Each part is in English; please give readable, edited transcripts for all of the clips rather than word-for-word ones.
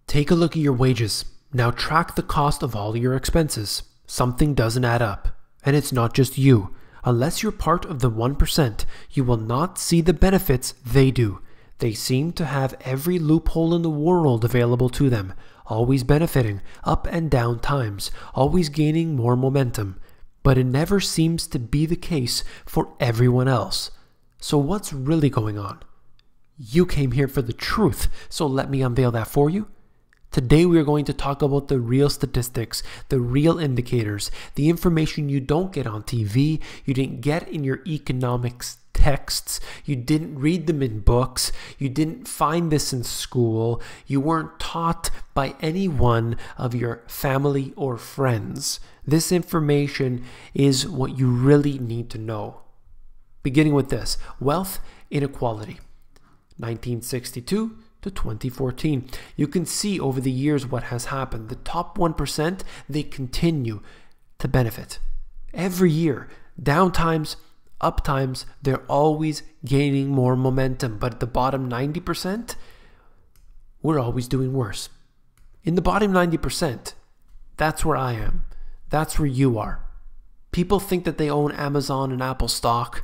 Take a look at your wages. Now track the cost of all your expenses. Something doesn't add up. And it's not just you. Unless you're part of the 1%, you will not see the benefits they do. They seem to have every loophole in the world available to them, always benefiting, up and down times, always gaining more momentum. But it never seems to be the case for everyone else. So what's really going on? You came here for the truth, so let me unveil that for you. Today we are going to talk about the real statistics, the real indicators, the information you don't get on TV, you didn't get in your economics texts, you didn't read them in books, you didn't find this in school, you weren't taught by any one of your family or friends. This information is what you really need to know. Beginning with this, wealth inequality, 1962 to 2014. You can see over the years what has happened. The top 1%, they continue to benefit. Every year, down times, up times, they're always gaining more momentum. But at the bottom 90%, we're always doing worse. In the bottom 90%, that's where I am. That's where you are. People think that they own Amazon and Apple stock,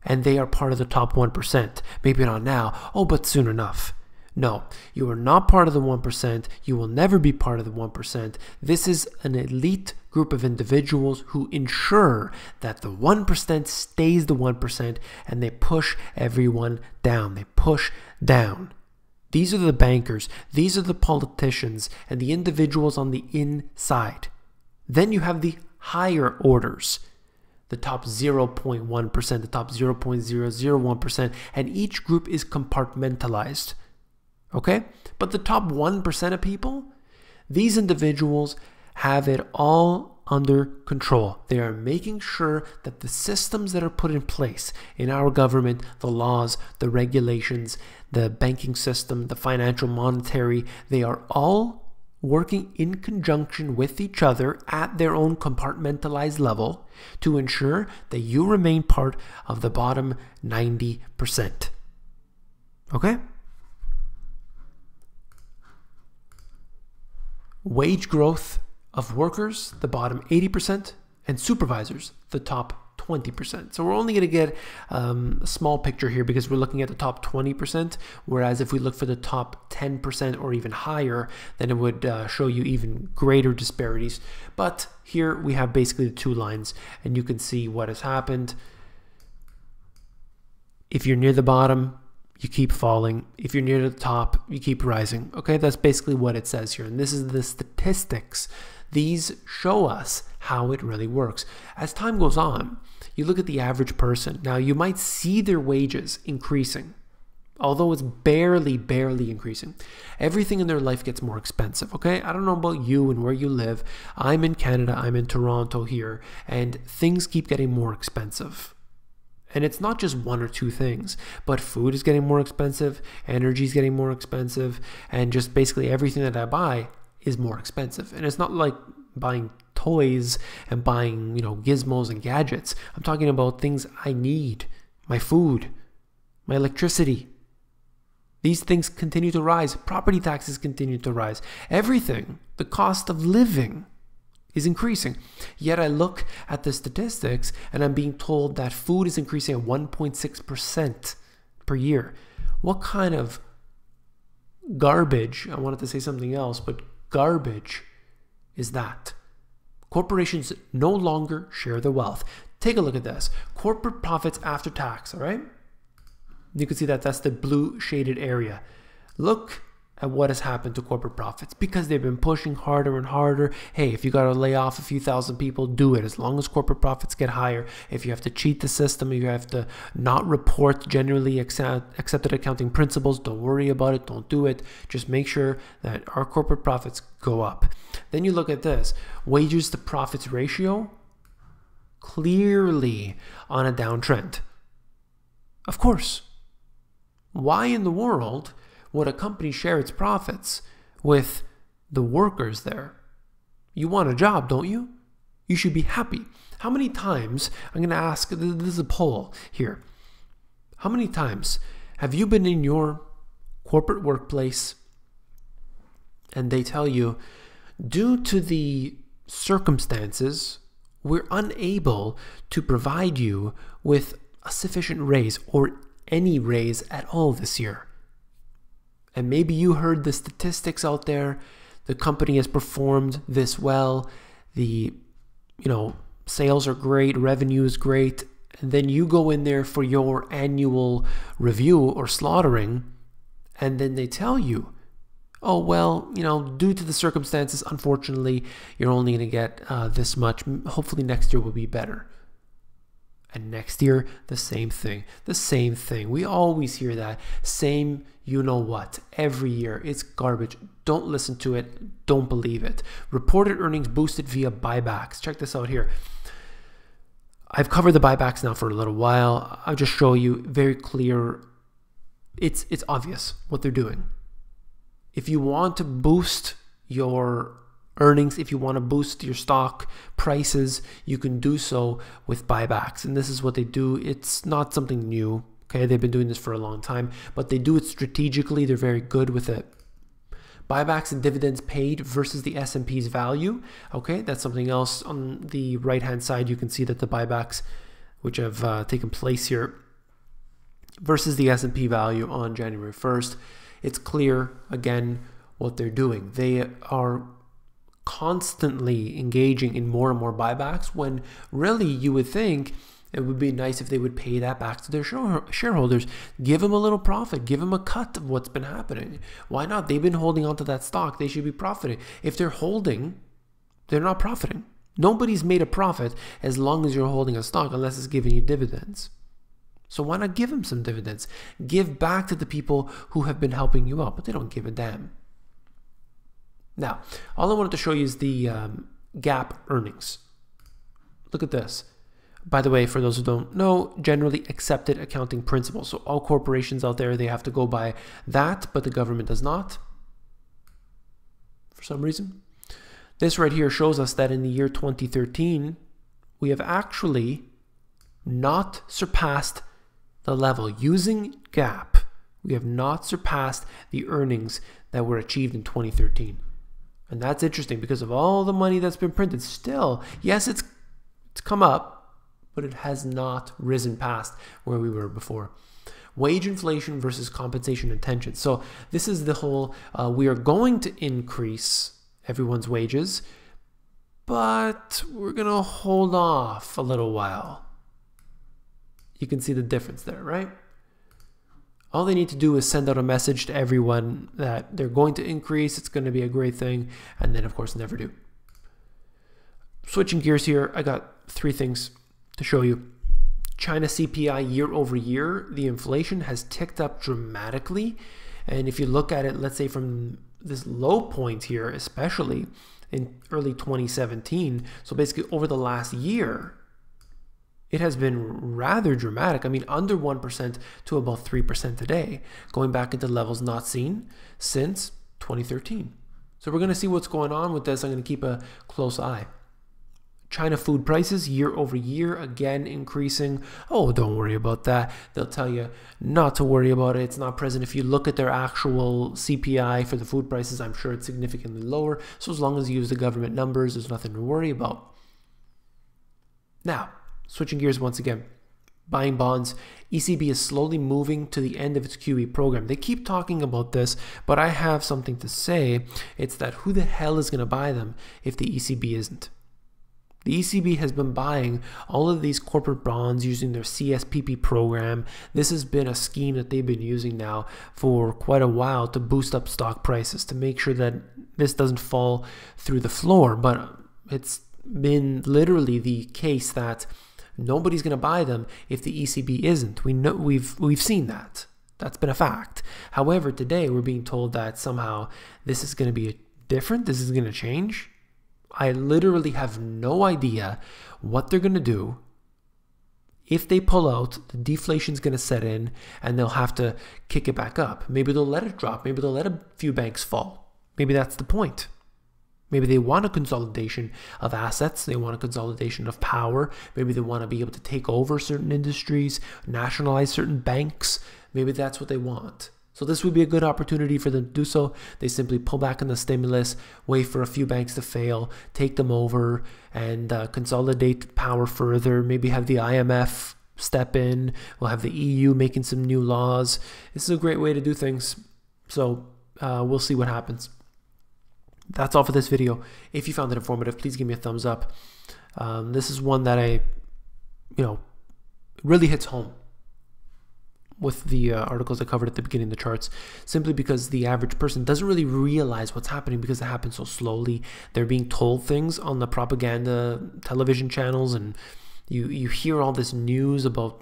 and they are part of the top 1%. Maybe not now, but soon enough. No, you are not part of the 1%. You will never be part of the 1%. This is an elite group of individuals who ensure that the 1% stays the 1% and they push everyone down. They push down. These are the bankers. These are the politicians and the individuals on the inside. Then you have the higher orders. The top 0.1%, the top 0.001%, and each group is compartmentalized. Okay? But the top 1% of people, these individuals have it all under control. They are making sure that the systems that are put in place in our government, the laws, the regulations, the banking system, the financial, monetary, they are all working in conjunction with each other at their own compartmentalized level to ensure that you remain part of the bottom 90%. Okay? Wage growth of workers, the bottom 80%, and supervisors, the top 20%. So we're only going to get a small picture here because we're looking at the top 20%, whereas if we look for the top 10% or even higher, then it would show you even greater disparities. But here we have basically the two lines, and you can see what has happened. If you're near the bottom, you keep falling. If you're near the top, you keep rising. Okay, that's basically what it says here. And this is the statistics. These show us how it really works. As time goes on, you look at the average person. Now, you might see their wages increasing, although it's barely increasing. Everything in their life gets more expensive, okay? I don't know about you and where you live. I'm in Canada. I'm in Toronto here, and things keep getting more expensive. And it's not just one or two things, but food is getting more expensive, energy is getting more expensive, and just basically everything that I buy is more expensive. And it's not like buying toys and buying, gizmos and gadgets. I'm talking about things I need, my food, my electricity. These things continue to rise. Property taxes continue to rise. Everything, the cost of living is increasing. Yet I look at the statistics and I'm being told that food is increasing at 1.6% per year. What kind of garbage, I wanted to say something else, but garbage is that? Corporations no longer share the wealth. Take a look at this. Corporate profits after tax, all right? You can see that that's the blue shaded area. Look at what has happened to corporate profits because they've been pushing harder and harder. Hey, if you got to lay off a few thousand people, do it. As long as corporate profits get higher, if you have to cheat the system, if you have to not report generally accepted accounting principles, don't worry about it. Don't do it. Just make sure that our corporate profits go up. Then you look at this, wages to profits ratio, clearly on a downtrend. Of course. Why in the world would a company share its profits with the workers there? You want a job, don't you? You should be happy. How many times, I'm going to ask, this is a poll here. How many times have you been in your corporate workplace and they tell you, due to the circumstances, we're unable to provide you with a sufficient raise or any raise at all this year. And maybe you heard the statistics out there. The company has performed this well. The, sales are great, revenue is great. And then you go in there for your annual review or slaughtering, and then they tell you, oh, well, due to the circumstances, unfortunately, you're only going to get this much. Hopefully next year will be better. And next year, the same thing. The same thing. We always hear that. Same you-know-what. Every year. It's garbage. Don't listen to it. Don't believe it. Reported earnings boosted via buybacks. Check this out here. I've covered the buybacks now for a little while. I'll just show you very clear. It's obvious what they're doing. If you want to boost your earnings, if you want to boost your stock prices, you can do so with buybacks. And this is what they do. It's not something new. Okay, they've been doing this for a long time, but they do it strategically. They're very good with it. Buybacks and dividends paid versus the S&P's value. Okay, that's something else. On the right-hand side, you can see that the buybacks, which have taken place here, versus the S&P value on January 1st. It's clear, again, what they're doing. They are constantly engaging in more and more buybacks when really you would think it would be nice if they would pay that back to their shareholders. Give them a little profit. Give them a cut of what's been happening. Why not? They've been holding onto that stock. They should be profiting. If they're holding, they're not profiting. Nobody's made a profit as long as you're holding a stock unless it's giving you dividends. So why not give them some dividends? Give back to the people who have been helping you out, but they don't give a damn. Now, all I wanted to show you is the GAAP earnings. Look at this. By the way, for those who don't know, generally accepted accounting principles. So all corporations out there, they have to go by that, but the government does not, for some reason. This right here shows us that in the year 2013, we have actually not surpassed the level. Using GAAP, we have not surpassed the earnings that were achieved in 2013. And that's interesting because of all the money that's been printed. Still, yes, it's come up, but it has not risen past where we were before. Wage inflation versus compensation and tension. So this is the whole, we are going to increase everyone's wages, but we're going to hold off a little while. You can see the difference there, right? All they need to do is send out a message to everyone that they're going to increase, it's going to be a great thing, and then of course never do. Switching gears here, I got 3 things to show you. China CPI year over year, the inflation has ticked up dramatically. And if you look at it, let's say from this low point here, especially in early 2017, so basically over the last year, it has been rather dramatic. I mean, under 1% to about 3% today, going back into levels not seen since 2013. So we're going to see what's going on with this. I'm going to keep a close eye. China food prices year over year, again increasing. Oh, don't worry about that. They'll tell you not to worry about it. It's not present. If you look at their actual CPI for the food prices, I'm sure it's significantly lower. So as long as you use the government numbers, there's nothing to worry about. Now, switching gears once again, buying bonds. ECB is slowly moving to the end of its QE program. They keep talking about this, but I have something to say. It's that who the hell is going to buy them if the ECB isn't? The ECB has been buying all of these corporate bonds using their CSPP program. This has been a scheme that they've been using now for quite a while to boost up stock prices, to make sure that this doesn't fall through the floor. But it's been literally the case that nobody's going to buy them if the ECB isn't. We know we've seen that. That's been a fact. However, today we're being told that somehow this is going to be different. This is going to change. I literally have no idea what they're going to do. If they pull out, the deflation's going to set in and they'll have to kick it back up. Maybe they'll let it drop. Maybe they'll let a few banks fall. Maybe that's the point. Maybe they want a consolidation of assets. They want a consolidation of power. Maybe they want to be able to take over certain industries, nationalize certain banks. Maybe that's what they want. So this would be a good opportunity for them to do so. They simply pull back on the stimulus, wait for a few banks to fail, take them over, and consolidate power further. Maybe have the IMF step in. We'll have the EU making some new laws. This is a great way to do things. So we'll see what happens. That's all for this video. If you found it informative, please give me a thumbs up. This is one that really hits home with the articles I covered at the beginning of the charts, simply because the average person doesn't really realize what's happening because it happens so slowly. They're being told things on the propaganda television channels, and you hear all this news about,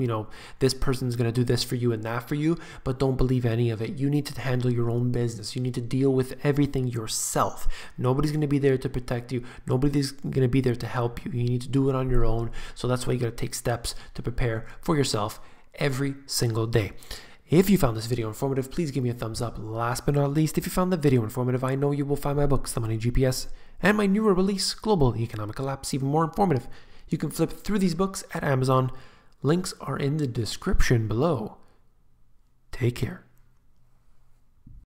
this person's going to do this for you and that for you, but don't believe any of it. You need to handle your own business. You need to deal with everything yourself. Nobody's going to be there to protect you. Nobody's going to be there to help you. You need to do it on your own. So that's why you got to take steps to prepare for yourself every single day. If you found this video informative, please give me a thumbs up. Last but not least, if you found the video informative, I know you will find my books, The Money GPS, and my newer release, Global Economic Collapse, even more informative. You can flip through these books at Amazon. Links are in the description below. Take care.